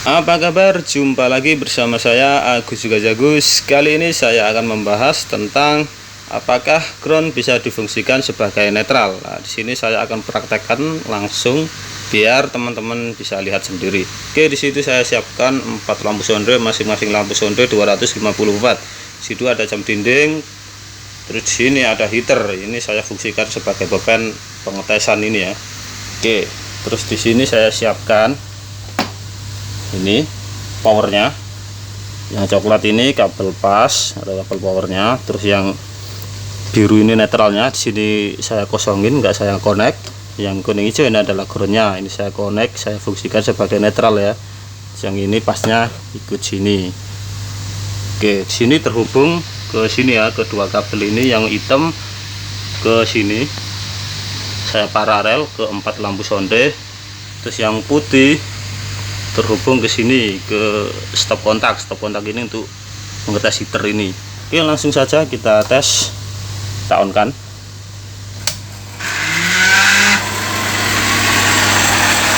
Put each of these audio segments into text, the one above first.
Apa kabar? Jumpa lagi bersama saya Agus juga Jagus. Kali ini saya akan membahas tentang apakah ground bisa difungsikan sebagai netral. Nah, di sini saya akan praktekkan langsung biar teman-teman bisa lihat sendiri. Oke, di situ saya siapkan 4 lampu sondre, masing-masing lampu sondre 250 watt. Di situ ada jam dinding. Terus di sini ada heater. Ini saya fungsikan sebagai beban pengetesan ini ya. Oke, terus di sini saya siapkan ini powernya. Yang coklat ini kabel pas, ada kabel powernya. Terus yang biru ini netralnya. Di sini saya kosongin, nggak saya connect. Yang kuning hijau ini adalah groundnya. Ini saya connect, saya fungsikan sebagai netral ya. Yang ini pasnya ikut sini. Oke, di sini terhubung ke sini ya, kedua kabel ini yang hitam ke sini. Saya paralel ke 4 lampu sonde. Terus yang putih terhubung ke sini ke stop kontak. Stop kontak ini untuk mengetes heater ini. Oke, langsung saja kita tes. Kita on kan.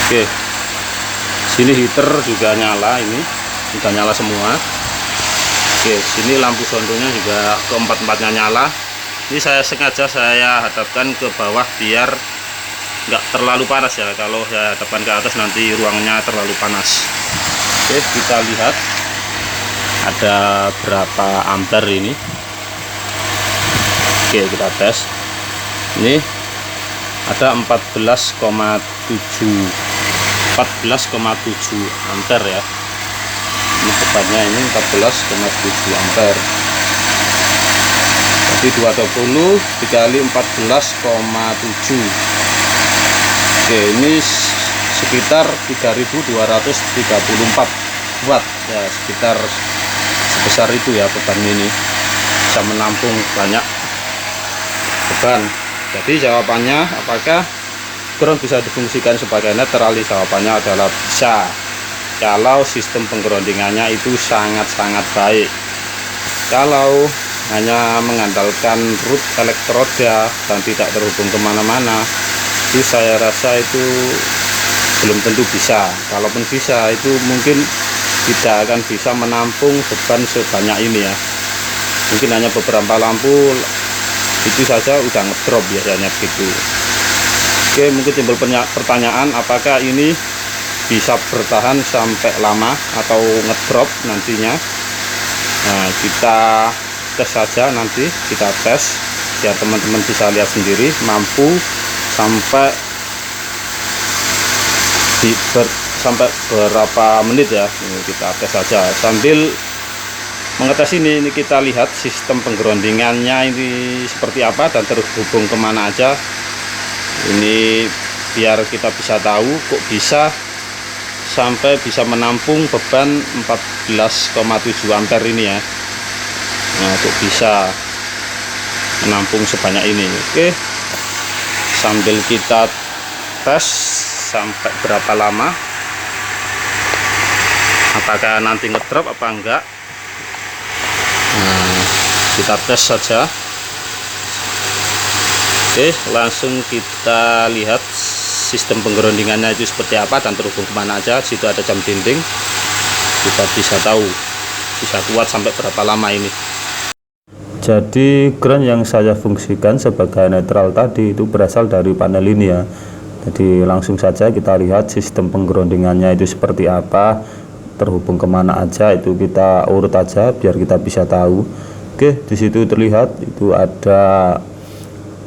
Oke, sini heater juga nyala, ini sudah nyala semua. Oke, sini lampu sondenya juga keempat-empatnya nyala. Ini saya sengaja saya hadapkan ke bawah biar nggak terlalu panas ya. Kalau saya hadapkan ke atas nanti ruangnya terlalu panas. Oke, kita lihat ada berapa ampere ini. Oke, kita tes. Ini ada 14,7 ampere ya. Ini bebannya ini 14,7 ampere. Jadi 220 dikali 14,7. Oke, ini sekitar 3234 watt ya, sekitar sebesar itu ya beban ini, bisa menampung banyak beban. Jadi jawabannya apakah ground bisa difungsikan sebagai netral? Jawabannya adalah bisa, kalau sistem penggroundingannya itu sangat-sangat baik. Kalau hanya mengandalkan root elektroda dan tidak terhubung kemana-mana, itu saya rasa itu belum tentu bisa. Kalaupun bisa, itu mungkin tidak akan bisa menampung beban sebanyak ini ya. Mungkin hanya beberapa lampu itu saja udah ngedrop biasanya begitu. Oke, mungkin timbul pertanyaan apakah ini bisa bertahan sampai lama atau ngedrop nantinya. Nah, kita tes saja, nanti kita tes biar teman-teman bisa lihat sendiri mampu sampai sampai berapa menit ya. Ini kita tes saja sambil mengetes ini kita lihat sistem penggroundingannya ini seperti apa dan terhubung kemana aja. Ini biar kita bisa tahu kok bisa sampai bisa menampung beban 14,7 ampere ini ya. Nah, kok bisa menampung sebanyak ini. Oke, sambil kita tes sampai berapa lama, apakah nanti ngedrop apa enggak. Nah, kita tes saja. Oke, langsung kita lihat sistem penggroundingannya itu seperti apa dan terhubung kemana aja. Situ ada jam dinding, kita bisa tahu bisa kuat sampai berapa lama ini. Jadi ground yang saya fungsikan sebagai netral tadi itu berasal dari panel ini ya. Jadi langsung saja kita lihat sistem penggroundingannya itu seperti apa, terhubung kemana aja, itu kita urut aja biar kita bisa tahu. Oke, di situ terlihat itu ada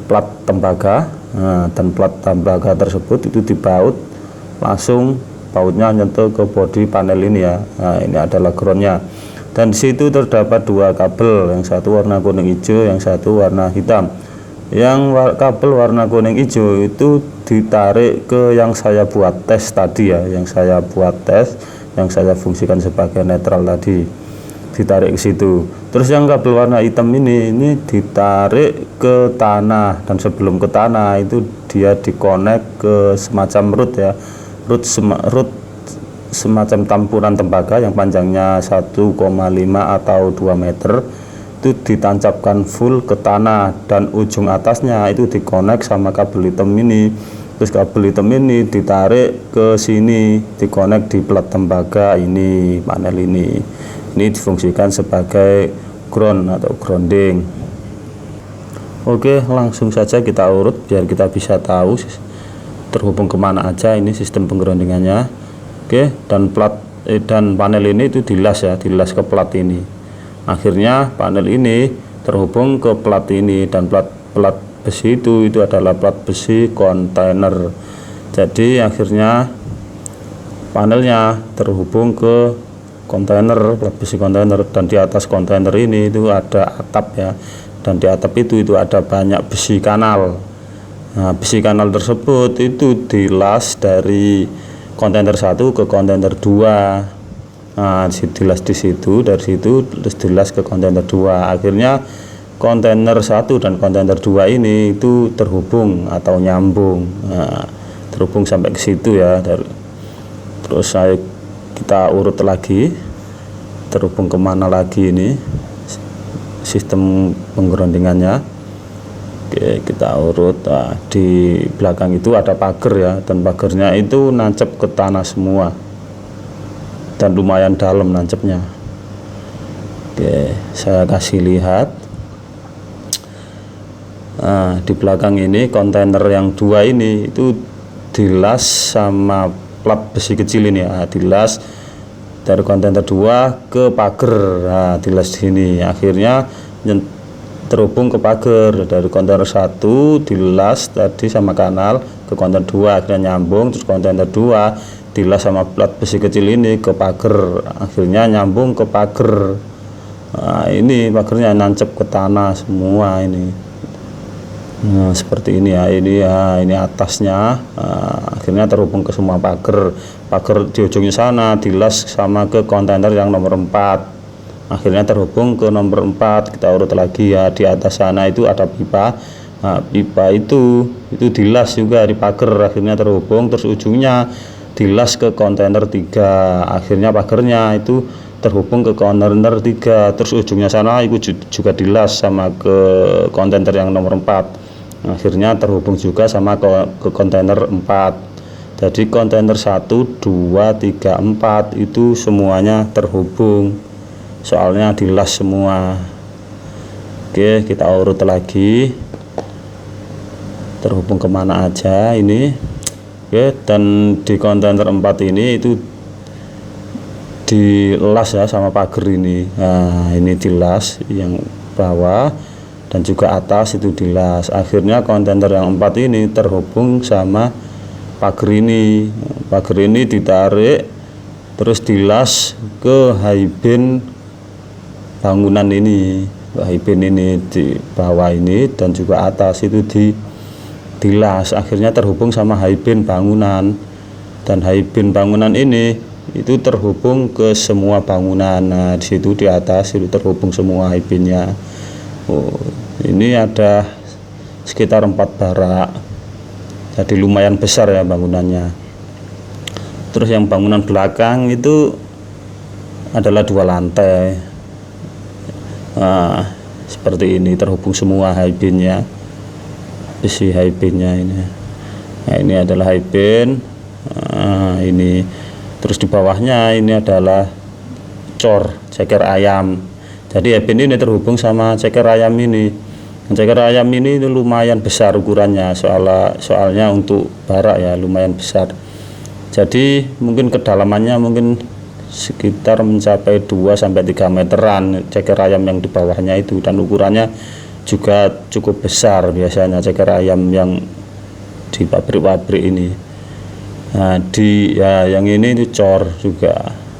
plat tembaga. Nah, dan plat tembaga tersebut itu dibaut, langsung bautnya nyentuh ke bodi panel ini ya. Nah, ini adalah groundnya. Dan di situ terdapat 2 kabel, yang satu warna kuning hijau, yang satu warna hitam. Yang kabel warna kuning hijau itu ditarik ke yang saya buat tes tadi ya, yang saya buat tes, yang saya fungsikan sebagai netral tadi, ditarik ke situ. Terus yang kabel warna hitam ini ditarik ke tanah, dan sebelum ke tanah itu dia dikonek ke semacam root ya, root semacam tampuran tembaga yang panjangnya 1,5 atau 2 meter. Itu ditancapkan full ke tanah dan ujung atasnya itu dikonek sama kabel hitam ini Terus kabel hitam ini ditarik ke sini, dikonek di plat tembaga ini, panel ini difungsikan sebagai ground atau grounding. Oke, langsung saja kita urut biar kita bisa tahu terhubung kemana aja ini sistem penggroundingannya. Oke, dan dan panel ini itu dilas ya, dilas ke plat ini. Akhirnya panel ini terhubung ke plat ini, dan plat besi itu adalah plat besi kontainer. Jadi akhirnya panelnya terhubung ke kontainer, plat besi kontainer, dan di atas kontainer ini itu ada atap ya, dan di atap itu ada banyak besi kanal. Nah, besi kanal tersebut itu dilas dari kontainer 1 ke kontainer 2. Nah, dilas di situ, dari situ terus dilas ke kontainer 2. Akhirnya kontainer 1 dan kontainer 2 ini itu terhubung atau nyambung. Nah, terhubung sampai ke situ ya. Terus kita urut lagi, terhubung kemana lagi ini sistem penggroundingannya. Oke, kita urut. Nah, di belakang itu ada pagar ya, dan pagarnya itu nancep ke tanah semua dan lumayan dalam nancepnya. Oke, saya kasih lihat. Nah, di belakang ini kontainer yang 2 ini itu dilas sama plat besi kecil ini ya, dilas dari kontainer 2 ke pagar. Nah, dilas di sini, akhirnya terhubung ke pagar. Dari kontainer 1 dilas tadi sama kanal ke kontainer 2, akhirnya nyambung. Terus kontainer 2 dilas sama plat besi kecil ini ke pagar, akhirnya nyambung ke pagar. Nah, ini pagarnya nancep ke tanah semua ini. Nah, seperti ini ya, ini atasnya. Nah, akhirnya terhubung ke semua pagar. Pagar di ujungnya sana dilas sama ke kontainer yang nomor 4, akhirnya terhubung ke nomor 4. Kita urut lagi ya, di atas sana itu ada pipa. Nah, pipa itu dilas juga di pagar, akhirnya terhubung. Terus ujungnya dilas ke kontainer 3, akhirnya pagarnya itu terhubung ke kontainer 3. Terus ujungnya sana itu juga dilas sama ke kontainer yang nomor 4, akhirnya terhubung juga sama ke kontainer 4. Jadi kontainer 1, 2, 3, 4 itu semuanya terhubung, soalnya dilas semua. Oke, kita urut lagi, terhubung kemana aja ini. Oke, dan di kontainer 4 ini itu dilas ya sama pagar ini. Nah, ini dilas yang bawah dan juga atas itu dilas. Akhirnya kontainer yang 4 ini terhubung sama pagar ini. Pagar ini ditarik terus dilas ke high-bin bangunan ini. High-bin ini di bawah ini dan juga atas itu dilas. Akhirnya terhubung sama high-bin bangunan, dan high-bin bangunan ini itu terhubung ke semua bangunan. Nah, di situ di atas itu terhubung semua high-binnya. Oh, ini ada sekitar 4 barak, jadi lumayan besar ya bangunannya. Terus yang bangunan belakang itu adalah 2 lantai. Nah, seperti ini terhubung semua high-binnya, isi high-binnya ini. Nah, ini adalah high-bin. Nah, ini terus di bawahnya ini adalah ceker ayam. Jadi high-bin ini terhubung sama ceker ayam ini. Ceker ayam ini lumayan besar ukurannya, soalnya untuk barak ya lumayan besar. Jadi mungkin kedalamannya mungkin sekitar mencapai 2-3 meteran ceker ayam yang di bawahnya itu, dan ukurannya juga cukup besar biasanya ceker ayam yang di pabrik-pabrik ini. Nah, yang ini itu cor juga.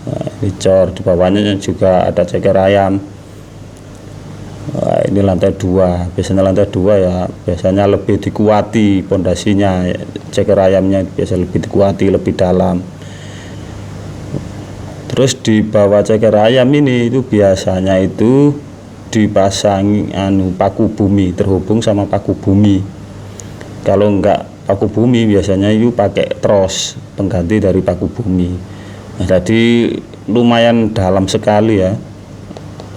Nah, ini cor, di bawahnya juga ada ceker ayam. Nah, ini lantai 2. Biasanya lantai 2 ya biasanya lebih dikuati pondasinya, ceker ayamnya biasa lebih dikuati, lebih dalam. Terus di bawah ceker ayam ini itu biasanya itu dipasangi paku bumi, terhubung sama paku bumi. Kalau enggak paku bumi biasanya itu pakai tros pengganti dari paku bumi. Nah, jadi lumayan dalam sekali ya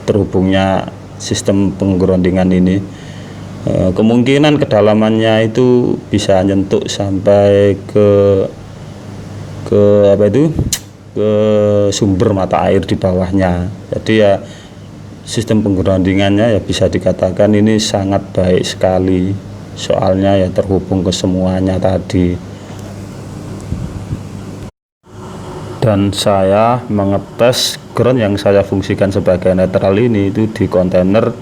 terhubungnya sistem penggroundingan ini. Kemungkinan kedalamannya itu bisa nyentuh sampai ke apa itu, ke sumber mata air di bawahnya. Jadi ya sistem penggroundingannya ya bisa dikatakan ini sangat baik sekali, soalnya ya terhubung ke semuanya tadi. Dan saya mengetes ground yang saya fungsikan sebagai netral ini itu di kontainer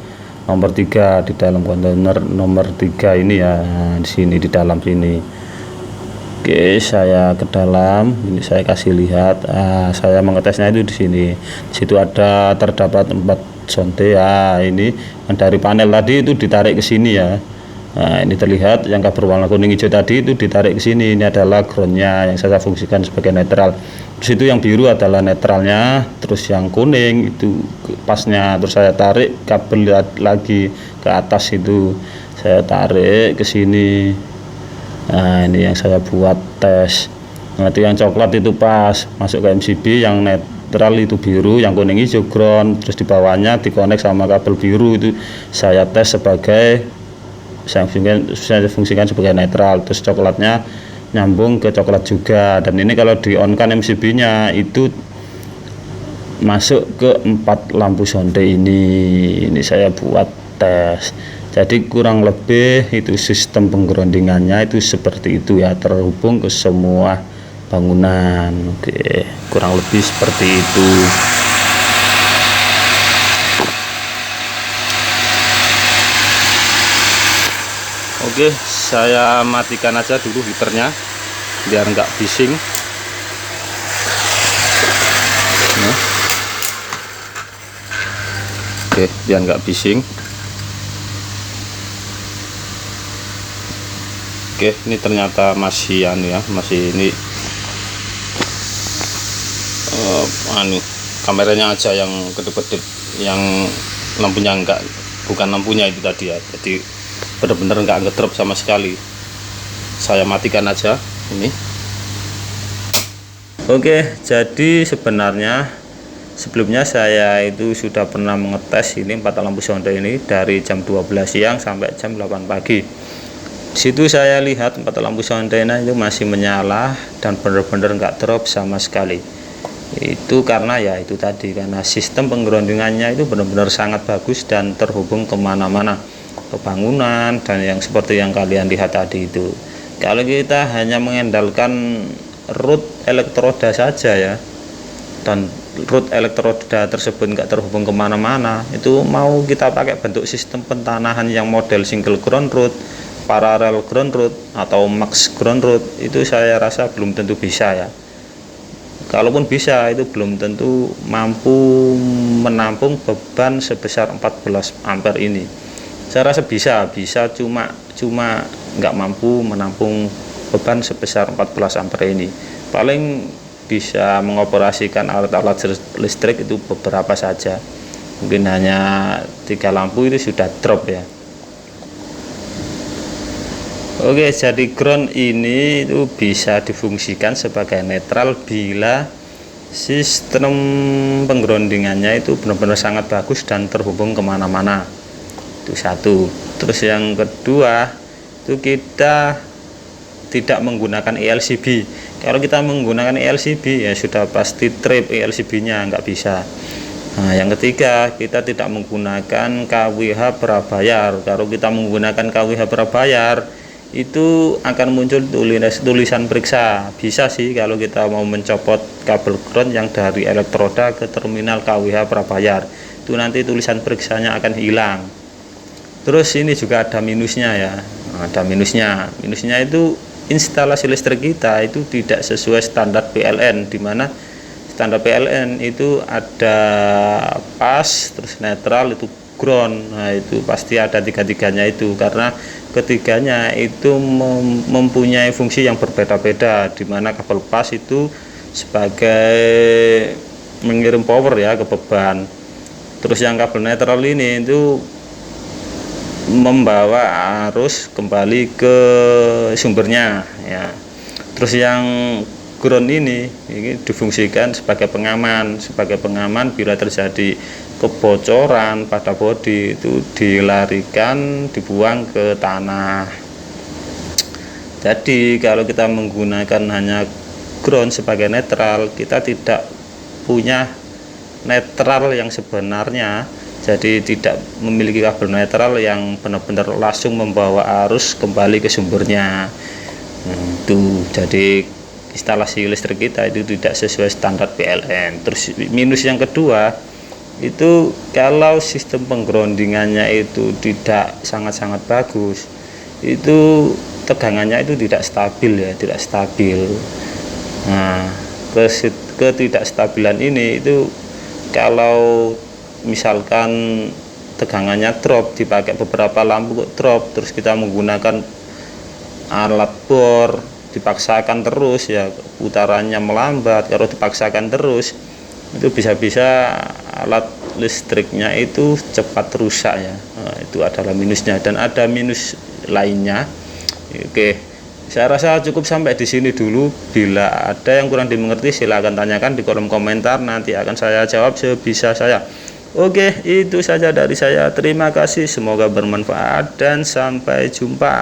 nomor 3, di dalam kontainer nomor 3 ini ya, di sini, di dalam sini. Oke, saya ke dalam, ini saya kasih lihat. Saya mengetesnya itu di sini. Di situ terdapat 4 sonde ya, ini yang dari panel tadi itu ditarik ke sini ya. Nah, ini terlihat yang kabel warna kuning hijau tadi itu ditarik ke sini. Ini adalah groundnya yang saya fungsikan sebagai netral. Terus itu yang biru adalah netralnya, terus yang kuning itu pasnya. Terus saya tarik kabel lagi ke atas, itu saya tarik ke sini. Nah, ini yang saya buat tes. Nah, itu yang coklat itu pas masuk ke MCB, yang netral itu biru, yang kuning hijau ground. Terus di bawahnya dikonek sama kabel biru, itu saya tes sebagai, saya fungsikan sebagai netral. Terus coklatnya nyambung ke coklat juga. Dan ini kalau di on kan MCB nya itu masuk ke 4 lampu sonde ini saya buat tes. Jadi kurang lebih itu sistem penggroundingannya itu seperti itu ya, terhubung ke semua bangunan. Oke, kurang lebih seperti itu. Oke, saya matikan aja dulu heaternya biar nggak bising. Nah. Oke, biar nggak bising. Oke, ini ternyata masih ya, masih ini kameranya aja yang kedip-kedip, yang lampunya bukan lampunya itu tadi ya. Jadi benar-benar nggak ngedrop sama sekali. Saya matikan aja ini. Oke, jadi sebenarnya sebelumnya saya itu sudah pernah mengetes ini 4 lampu sonde ini dari jam 12 siang sampai jam 8 pagi. Situ saya lihat 4 lampu sondena itu masih menyala dan benar-benar nggak drop sama sekali. Itu karena ya itu tadi, karena sistem penggroundingannya itu benar-benar sangat bagus dan terhubung kemana-mana, ke bangunan dan yang seperti yang kalian lihat tadi itu. Kalau kita hanya mengandalkan root elektroda saja ya, dan root elektroda tersebut nggak terhubung kemana-mana, itu mau kita pakai bentuk sistem pentanahan yang model single ground root, paralel ground root, atau max ground root, itu saya rasa belum tentu bisa ya. Kalaupun bisa, itu belum tentu mampu menampung beban sebesar 14 ampere ini. Saya rasa bisa cuma nggak mampu menampung beban sebesar 14 ampere ini. Paling bisa mengoperasikan alat-alat listrik itu beberapa saja, mungkin hanya 3 lampu itu sudah drop ya. Oke, jadi ground ini itu bisa difungsikan sebagai netral bila sistem penggroundingannya itu benar-benar sangat bagus dan terhubung kemana-mana. Itu satu. Terus yang kedua, itu kita tidak menggunakan ELCB. Kalau kita menggunakan ELCB ya sudah pasti trip ELCB-nya, nggak bisa. Nah, yang ketiga, kita tidak menggunakan KWH prabayar. Kalau kita menggunakan KWH prabayar, itu akan muncul tulisan periksa. Bisa sih kalau kita mau mencopot kabel ground yang dari elektroda ke terminal KWH prabayar, itu nanti tulisan periksanya akan hilang. Terus ini juga ada minusnya ya. Ada minusnya itu instalasi listrik kita itu tidak sesuai standar PLN, di mana standar PLN itu ada pas, terus netral, itu ground. Nah, itu pasti ada tiga-tiganya itu, karena ketiganya itu mempunyai fungsi yang berbeda-beda, di mana kabel pas itu sebagai mengirim power ya ke beban. Terus yang kabel netral ini itu membawa arus kembali ke sumbernya ya. Terus yang ground ini difungsikan sebagai pengaman bila terjadi kebocoran pada bodi itu dilarikan, dibuang ke tanah. Jadi kalau kita menggunakan hanya ground sebagai netral, kita tidak punya netral yang sebenarnya. Jadi tidak memiliki kabel netral yang benar-benar langsung membawa arus kembali ke sumbernya. Itu jadi instalasi listrik kita itu tidak sesuai standar PLN. Terus minus yang kedua itu kalau sistem penggroundingannya itu tidak sangat-sangat bagus, itu tegangannya itu tidak stabil ya, tidak stabil. Nah, ketidakstabilan ini itu kalau misalkan tegangannya drop, dipakai beberapa lampu kok drop, terus kita menggunakan alat bor, dipaksakan terus ya, putarannya melambat. Kalau dipaksakan terus itu bisa-bisa alat listriknya itu cepat rusak ya. Nah, itu adalah minusnya. Dan ada minus lainnya. Oke, saya rasa cukup sampai di sini dulu. Bila ada yang kurang dimengerti silahkan tanyakan di kolom komentar, nanti akan saya jawab sebisa saya. Oke, itu saja dari saya. Terima kasih, semoga bermanfaat dan sampai jumpa.